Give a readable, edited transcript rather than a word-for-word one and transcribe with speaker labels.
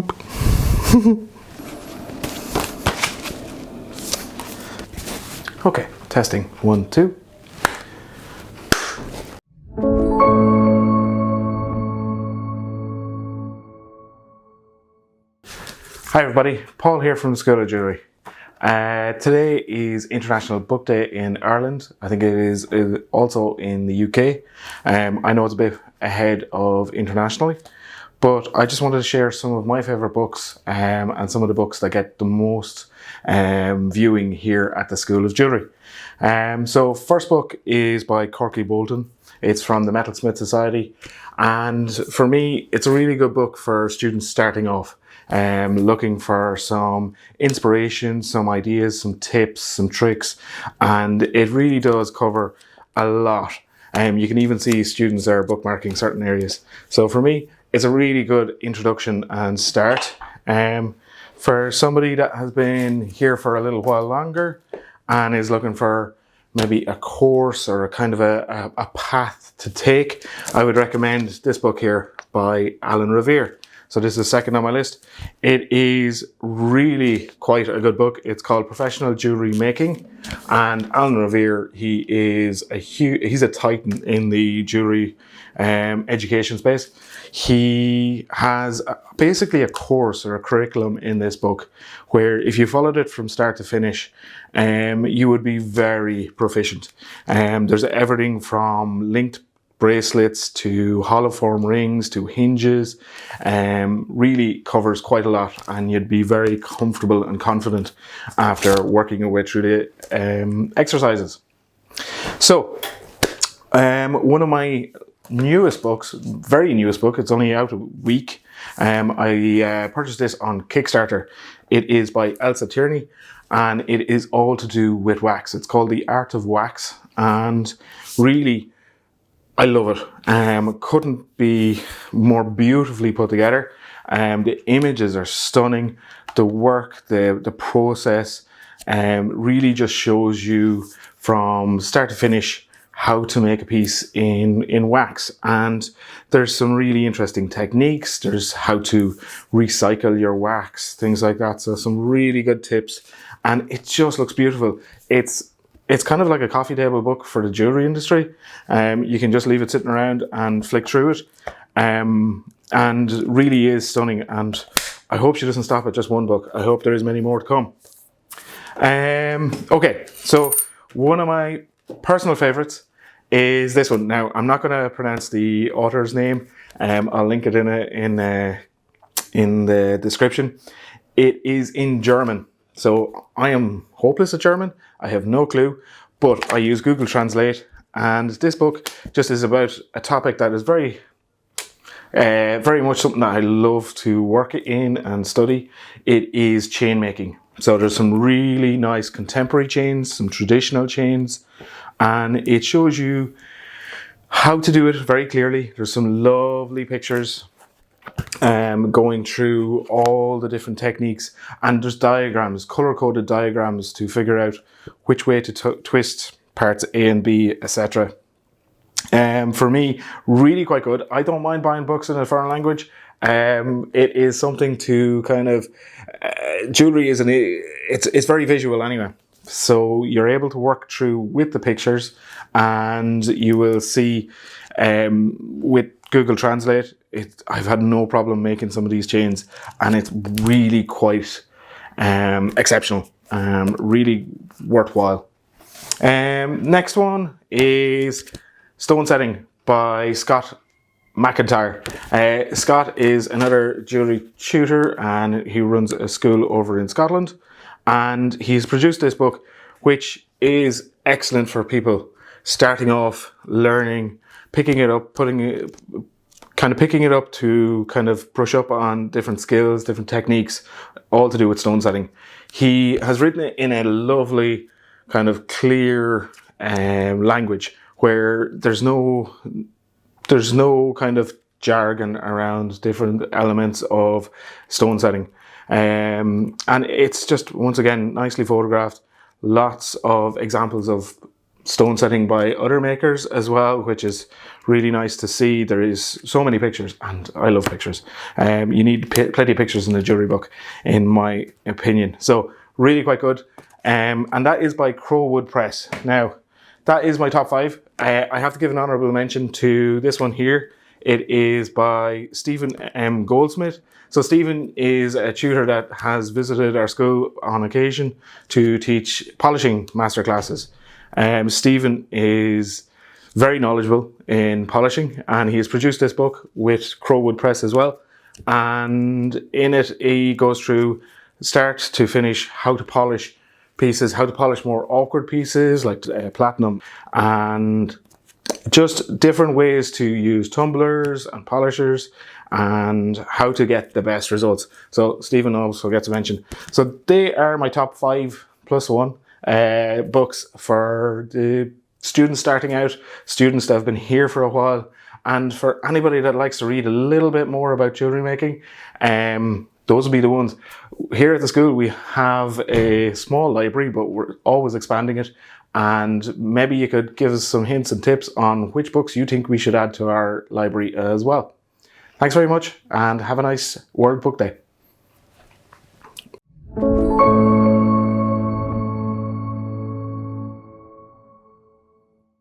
Speaker 1: Boop. Okay, testing 1, 2. Hi everybody, Paul here from the School of Jewellery. Today is International Book Day in Ireland. I think it is also in the UK. I know it's a bit ahead of internationally, but I just wanted to share some of my favourite books and some of the books that get the most viewing here at the School of Jewellery. So first book is by Corkie Bolton. It's from the Metalsmith Society, and for me it's a really good book for students starting off. Looking for some inspiration, some ideas, some tips, some tricks, and it really does cover a lot. You can even see students there bookmarking certain areas. So for me, it's a really good introduction and start. For somebody that has been here for a little while longer and is looking for maybe a course or a kind of a path to take, I would recommend this book here by Alan Revere. So this is second on my list. It is really quite a good book. It's called Professional Jewellery Making, and Alan Revere, he's a titan in the jewellery education space. He has basically a course or a curriculum in this book where if you followed it from start to finish, you would be very proficient. There's everything from linked bracelets to hollow form rings to hinges. Really covers quite a lot, and you'd be very comfortable and confident after working your way through the exercises. So one of my newest books, very newest book, it's only out a week. I purchased this on Kickstarter. It is by Elsa Tierney, and it is all to do with wax. It's called The Art of Wax, and really I love it. Couldn't be more beautifully put together. The images are stunning. The work, the process, really just shows you from start to finish how to make a piece in wax. And there's some really interesting techniques. There's how to recycle your wax, things like that. So some really good tips. And it just looks beautiful. It's kind of like a coffee table book for the jewellery industry. You can just leave it sitting around and flick through it. And really is stunning. And I hope she doesn't stop at just one book. I hope there is many more to come. Okay, so one of my personal favourites is this one. Now, I'm not going to pronounce the author's name. I'll link it in the description. It is in German. So I am hopeless at German. I have no clue, but I use Google Translate, and this book just is about a topic that is very much something that I love to work in and study. It is chain making. So there's some really nice contemporary chains, some traditional chains, and it shows you how to do it very clearly. There's some lovely pictures going through all the different techniques, and there's diagrams, color-coded diagrams to figure out which way to twist parts A and B, etc. For me, really quite good. I don't mind buying books in a foreign language. It is something to kind of jewelry it's very visual anyway, so you're able to work through with the pictures, and you will see with Google Translate, I've had no problem making some of these chains, and it's really quite exceptional, really worthwhile. Next one is Stone Setting by Scott Mcintyre. Scott is another jewellery tutor, and he runs a school over in Scotland, and he's produced this book which is excellent for people starting off, learning, picking it up, picking it up to kind of brush up on different skills, different techniques, all to do with stone setting. He has written it in a lovely kind of clear language where there's no kind of jargon around different elements of stone setting. And it's just, once again, nicely photographed, lots of examples of stone setting by other makers as well, which is really nice to see. There is so many pictures, and I love pictures. You need plenty of pictures in a jewellery book, in my opinion. So really quite good. And that is by Crowwood Press. Now, that is my top 5. I have to give an honourable mention to this one here. It is by Stephen M Goldsmith. So Stephen is a tutor that has visited our school on occasion to teach polishing masterclasses. Stephen is very knowledgeable in polishing, and he has produced this book with Crowwood Press as well. And in it, he goes through start to finish how to polish pieces, how to polish more awkward pieces like platinum, and just different ways to use tumblers and polishers and how to get the best results. So Stephen also gets a mention. So they are my top 5 plus 1 books for the students starting out, students that have been here for a while, and for anybody that likes to read a little bit more about jewellery making. Those will be the ones. Here at the school we have a small library, but we're always expanding it, and maybe you could give us some hints and tips on which books you think we should add to our library as well. Thanks very much, and have a nice World Book Day.